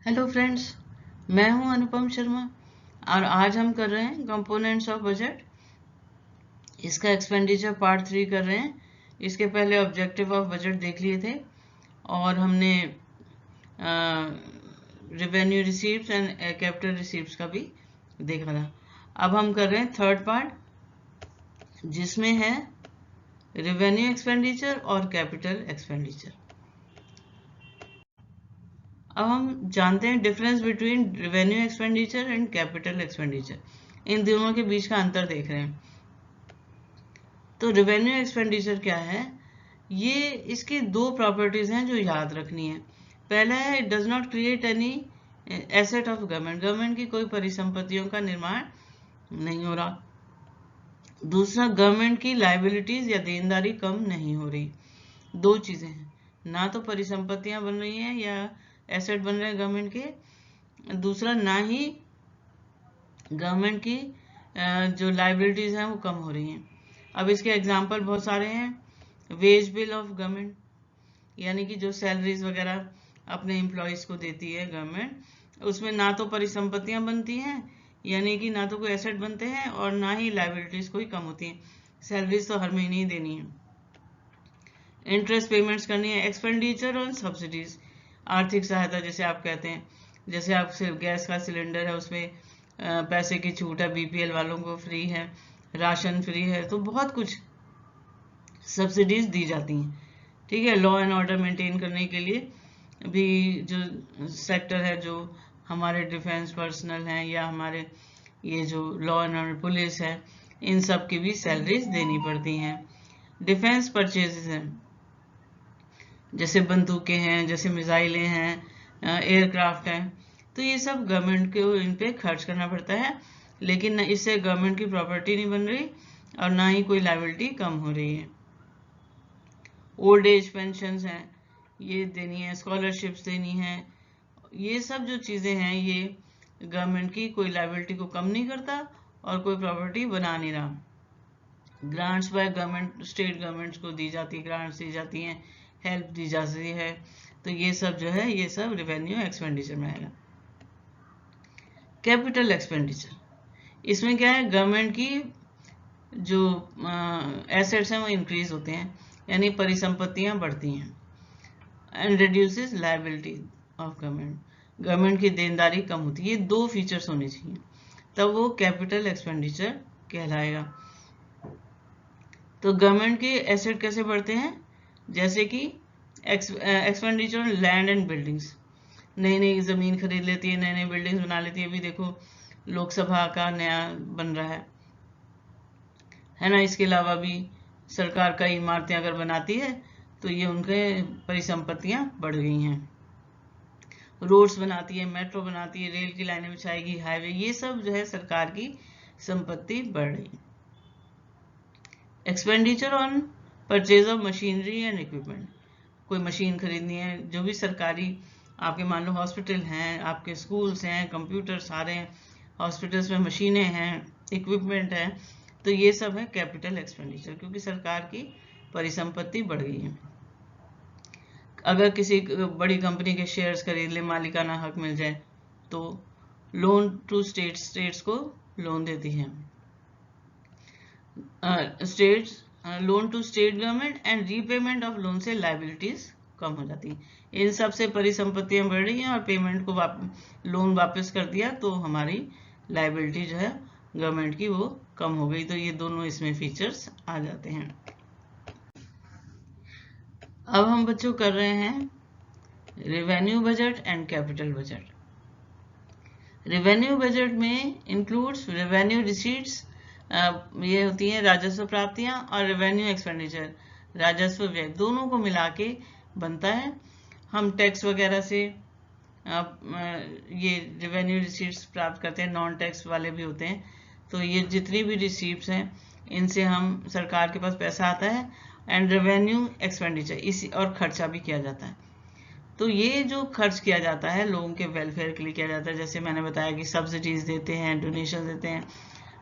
Hello friends, मैं हूं अनुपम शर्मा और आज हम कर रहे हैं कंपोनेंट्स ऑफ बजट। इसका एक्सपेंडिचर पार्ट 3 कर रहे हैं। इसके पहले ऑब्जेक्टिव ऑफ बजट देख लिए थे और हमने revenue receipts and capital receipts का भी देखा था। अब हम कर रहे हैं थर्ड पार्ट, जिसमें है रेवेन्यू एक्सपेंडिचर और कैपिटल एक्सपेंडिचर। अब हम जानते हैं difference between revenue expenditure and capital expenditure. इन दोनों के बीच का अंतर देख रहे हैं। तो रेवेन्यू एक्सपेंडिचर क्या है? ये इसकी दो प्रॉपर्टीज हैं जो याद रखनी है। पहला है, it does not create any asset of government. Government की कोई परिसंपत्तियों का निर्माण नहीं हो रहा। दूसरा, गवर्नमेंट की लाइबिलिटीज या देनदारी कम नहीं हो रही। दो चीजें हैं, ना तो परिसंपत्तियां बन रही हैं या एसेट बन रहे हैं गवर्नमेंट के, दूसरा ना ही गवर्नमेंट की जो लाइबिलिटीज हैं वो कम हो रही हैं। अब इसके एग्जांपल बहुत सारे हैं। वेज बिल ऑफ गवर्नमेंट, यानी कि जो सैलरीज वगैरह अपने एम्प्लॉयज को देती है गवर्नमेंट, उसमें ना तो परिसंपत्तियां बनती हैं, यानी कि ना तो कोई एसेट बनते हैं और ना ही लाइबिलिटीज कोई कम होती हैं। सैलरीज तो हर महीने ही देनी है, इंटरेस्ट पेमेंट्स करनी है। एक्सपेंडिचर ऑन सब्सिडीज, आर्थिक सहायता जैसे आप कहते हैं, जैसे आप सिर्फ गैस का सिलेंडर है उसमें पैसे की छूट है, बीपीएल वालों को फ्री है, राशन फ्री है, तो बहुत कुछ सब्सिडीज दी जाती हैं। ठीक है, लॉ एंड ऑर्डर मेंटेन करने के लिए भी जो सेक्टर है, जो हमारे डिफेंस पर्सनल हैं या हमारे ये जो लॉ एंड ऑर्डर पुलिस है, इन सब की भी सैलरीज देनी पड़ती हैं। डिफेंस परचेजेस हैं, जैसे बंदूकें हैं, जैसे मिसाइलें हैं, एयरक्राफ्ट हैं, तो ये सब गवर्नमेंट को इन पे खर्च करना पड़ता है, लेकिन इससे गवर्नमेंट की प्रॉपर्टी नहीं बन रही और ना ही कोई लायबिलिटी कम हो रही है। ओल्ड एज पेंशन हैं, ये देनी है, स्कॉलरशिप्स देनी है। ये सब जो चीज़ें हैं ये गवर्नमेंट की कोई लायबिलिटी को कम नहीं करता और कोई प्रॉपर्टी बना नहीं रहा। Grants by government, state governments को दी जाती है, ग्रांट्स दी जाती हैं, हेल्प दी जाती है, तो ये सब जो है ये सब रेवेन्यू एक्सपेंडिचर में आएगा। कैपिटल एक्सपेंडिचर, इसमें क्या है, गवर्नमेंट की जो एसेट्स हैं वो इंक्रीज होते हैं, यानी परिसंपत्तियां बढ़ती हैं। And reduces liability of government, government की देनदारी कम होती है। ये दो फीचर्स होने चाहिए, तब वो कैपिटल एक्सपेंडिचर कहलाएगा। तो गवर्नमेंट के एसेट कैसे बढ़ते हैं? जैसे कि expenditure on land and buildings, नई नई जमीन खरीद लेती है, नए नए बिल्डिंग्स बना लेती है। अभी देखो लोकसभा का नया बन रहा है ना। इसके अलावा भी सरकार कई इमारतें अगर बनाती है तो ये उनके परिसंपत्तियां बढ़ गई हैं। रोड्स बनाती है, मेट्रो बनाती है, रेल की लाइनें बिछाएगी, हाईवे, ये सब जो है सरकार की संपत्ति बढ़ रही। Expenditure on purchase of machinery and equipment, कोई मशीन खरीदनी है, जो भी सरकारी आपके मान लो हॉस्पिटल हैं, आपके स्कूल्स हैं, कंप्यूटर सारे हैं, हॉस्पिटल्स में मशीनें हैं, इक्विपमेंट है, तो ये सब है कैपिटल एक्सपेंडिचर, क्योंकि सरकार की परिसंपत्ति बढ़ गई है। अगर किसी बड़ी कंपनी के शेयर्स खरीद ले, मालिकाना हक मिल जाए, तो लोन टू स्टेट्स को लोन देती है states, loan to state government, and repayment of loan से लायबिलिटीज कम हो जाती है। इन सब से परिसंपत्तियां बढ़ रही हैं और पेमेंट को लोन वापस कर दिया तो हमारी लायबिलिटी जो है गवर्नमेंट की वो कम हो गई। तो ये दोनों इसमें फीचर्स आ जाते हैं। अब हम बच्चों कर रहे हैं revenue budget and capital budget. Revenue budget में इंक्लूड्स रेवेन्यू रिसीट्स, ये होती हैं राजस्व प्राप्तियां, और रेवेन्यू एक्सपेंडिचर, राजस्व व्यय, दोनों को मिला के बनता है। हम टैक्स वगैरह से ये रेवेन्यू रिसीट्स प्राप्त करते हैं, नॉन टैक्स वाले भी होते हैं। तो ये जितनी भी रिसीप्ट्स हैं इनसे हम सरकार के पास पैसा आता है, एंड रेवेन्यू एक्सपेंडिचर, इसी और खर्चा भी किया जाता है। तो ये जो खर्च किया जाता है लोगों के वेलफेयर के लिए किया जाता है, जैसे मैंने बताया कि सब्सिडीज देते हैं, डोनेशन देते हैं,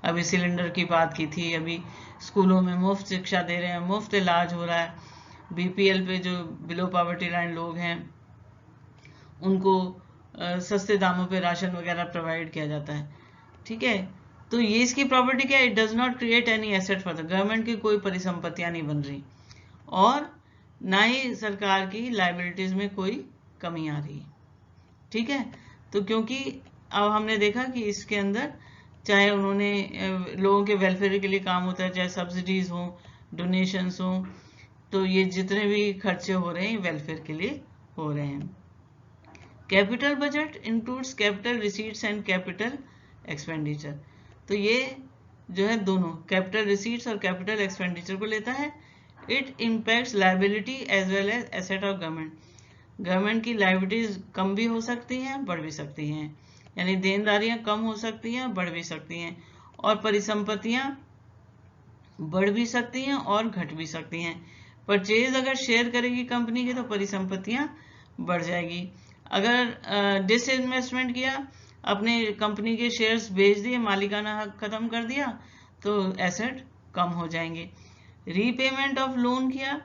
अभी सिलेंडर की बात की थी, अभी स्कूलों में मुफ्त शिक्षा दे रहे हैं, मुफ्त इलाज हो रहा है, बीपीएल पे जो बिलो पॉवर्टी लाइन लोग हैं उनको सस्ते दामों पे राशन वगैरह प्रोवाइड किया जाता है। ठीक है, तो ये इसकी प्रॉपर्टी क्या है, it does not create any asset for the government की कोई परिसंपत्तियां नहीं बन रही और ना ही सरकार की लाइबिलिटीज में कोई कमी आ रही है। ठीक है, तो क्योंकि अब हमने देखा कि इसके अंदर चाहे उन्होंने लोगों के वेलफेयर के लिए काम होता है, चाहे सब्सिडीज हो, डोनेशंस हो, तो ये जितने भी खर्चे हो रहे हैं वेलफेयर के लिए हो रहे हैं। Capital budget includes capital receipts and capital expenditure. तो ये जो है दोनों कैपिटल रिसीट्स और कैपिटल एक्सपेंडिचर को लेता है। It impacts liability as well as asset of government. Government की लायबिलिटीज कम भी हो सकती हैं, बढ़ भी सकती हैं, यानी देनदारियां कम हो सकती हैं, बढ़ भी सकती हैं, और परिसंपत्तियां बढ़ भी सकती हैं और घट भी सकती हैं। परचेज अगर शेयर करेगी कंपनी की तो परिसंपत्तियां बढ़ जाएगी। अगर डिसइन्वेस्टमेंट किया, अपने कंपनी के शेयर्स बेच दिए, मालिकाना हक खत्म कर दिया, तो एसेट कम हो जाएंगे। रीपेमेंट ऑफ लोन किया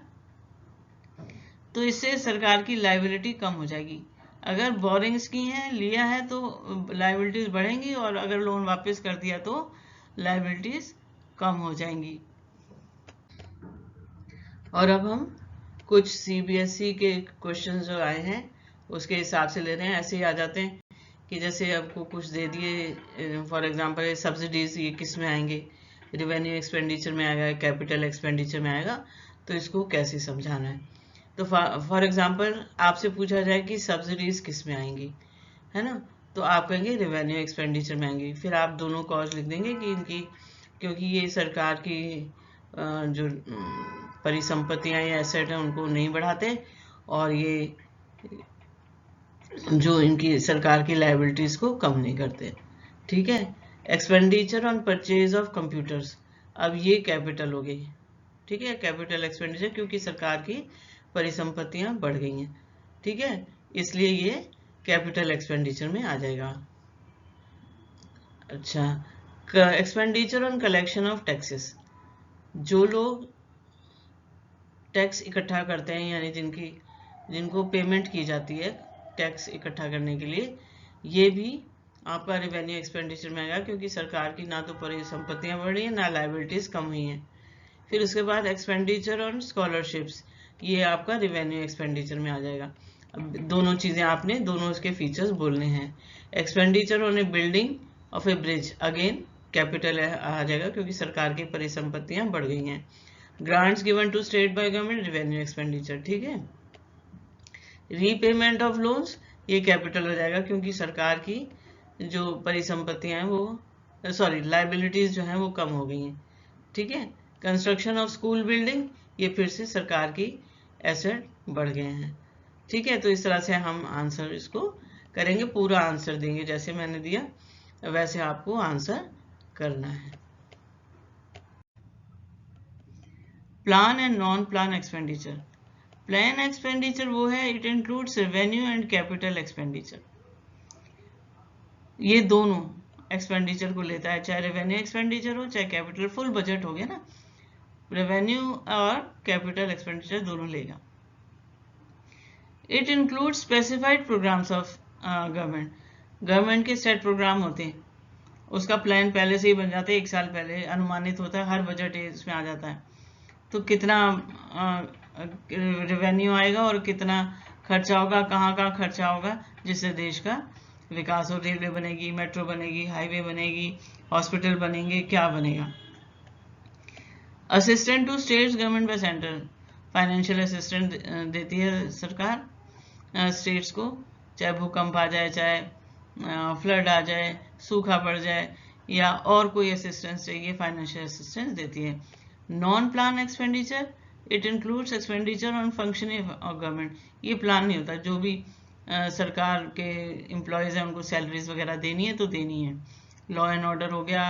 तो इससे सरकार की लायबिलिटी कम हो जाएगी। अगर बोरिंग्स की हैं, लिया है, तो लायबिलिटीज बढ़ेंगी, और अगर लोन वापस कर दिया तो लायबिलिटीज कम हो जाएंगी। और अब हम कुछ सीबीएसई के क्वेश्चन जो आए हैं उसके हिसाब से ले रहे हैं। ऐसे ही आ जाते हैं कि जैसे आपको कुछ दे दिए, फॉर एग्जांपल सब्सिडीज ये किस में आएंगे, रिवेन्यू एक्सपेंडिचर में आएगा, कैपिटल एक्सपेंडिचर में आएगा, तो इसको कैसे समझाना है। तो फॉर एग्जांपल आपसे पूछा जाए कि सब्सिडीज किस में आएंगी, है ना, तो आप कहेंगे रिवेन्यू एक्सपेंडिचर में आएंगी। फिर आप दोनों कॉज लिख देंगे कि इनकी, क्योंकि ये सरकार की जो परिसंपत्तियां या एसेट हैं उनको नहीं बढ़ाते, और ये जो इनकी सरकार की लायबिलिटीज को कम नहीं करते। ठीक है, expenditure on purchase of computers, अब ये कैपिटल हो गई। ठीक है, कैपिटल एक्सपेंडिचर, क्योंकि सरकार की परिसंपत्तियां बढ़ गई हैं। ठीक है, इसलिए ये कैपिटल एक्सपेंडिचर में आ जाएगा। अच्छा, expenditure on collection of taxes, जो लोग टैक्स इकट्ठा करते हैं, यानी जिनको पेमेंट की जाती है टैक्स इकट्ठा करने के लिए, ये भी आपका रिवेन्यू एक्सपेंडिचर में आएगा, क्योंकि सरकार की ना तो परिसंपत्तियां बढ़ी हैं ना लायबिलिटीज कम हुई हैं। फिर उसके बाद एक्सपेंडिचर ऑन स्कॉलरशिप्स, ये आपका रिवेन्यू एक्सपेंडिचर में आ जाएगा। अब दोनों चीजें आपने दोनों उसके फीचर्स बोलने हैं। Expenditure on a building of a bridge, again capital आ जाएगा, क्योंकि सरकार की परिसंपत्तियां बढ़ गई हैं। Grants given to state by government, revenue expenditure. ठीक है, रीपेमेंट ऑफ लोन्स, ये कैपिटल हो जाएगा, क्योंकि सरकार की जो परिसंपत्तियां हैं वो लायबिलिटीज जो हैं वो कम हो गई हैं। ठीक है, कंस्ट्रक्शन ऑफ स्कूल बिल्डिंग, ये फिर से सरकार की एसेट बढ़ गए हैं। ठीक है, तो इस तरह से हम आंसर इसको करेंगे, पूरा आंसर देंगे, जैसे मैंने दिया वैसे आपको आंसर करना है। Plan and non plan expenditure. Plan expenditure वो है, it includes revenue and capital expenditure. ये दोनों एक्सपेंडिचर को लेता है, चाहे रेवेन्यू एक्सपेंडिचर हो चाहे कैपिटल, फुल बजट हो गया ना, रेवेन्यू और कैपिटल एक्सपेंडिचर दोनों लेगा। It includes specified programmes of government के सेट प्रोग्राम होते हैं, उसका प्लान पहले से ही बन जाते हैं, 1 साल पहले अनुमानित होता है, हर बजट इसमें आ जाता है, तो कितना रेवेन्यू आएगा और कितना खर्चा होगा, कहाँ कहाँ खर्चा होगा, जिससे देश का विकास हो, रेलवे बनेगी, मेट्रो बनेगी, हाईवे बनेगी, हॉस्पिटल बनेंगे, क्या बनेगा। Assistant to states government by centre, financial assistant देती है सरकार स्टेट्स को, चाहे भूकंप आ जाए, चाहे फ्लड आ जाए, सूखा पड़ जाए, या और कोई असिस्टेंस चाहिए, फाइनेंशियल असिस्टेंस देती है। Non plan expenditure, it includes expenditure on functioning of government, ये प्लान नहीं होता, जो भी सरकार के एम्प्लॉयज हैं उनको सैलरीज वगैरह देनी है तो देनी है, लॉ एंड ऑर्डर हो गया,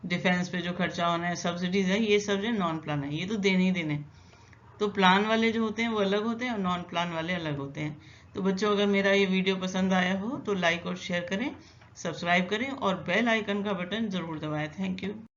डिफेंस पे जो खर्चा होना है, सब्सिडीज है, ये सब जो नॉन प्लान है, ये तो देने ही देने। तो प्लान वाले जो होते हैं वो अलग होते हैं और नॉन प्लान वाले अलग होते हैं। तो बच्चों, अगर मेरा ये वीडियो पसंद आया हो तो लाइक और शेयर करें, सब्सक्राइब करें और बेल आइकन का बटन जरूर दबाएं। Thank you.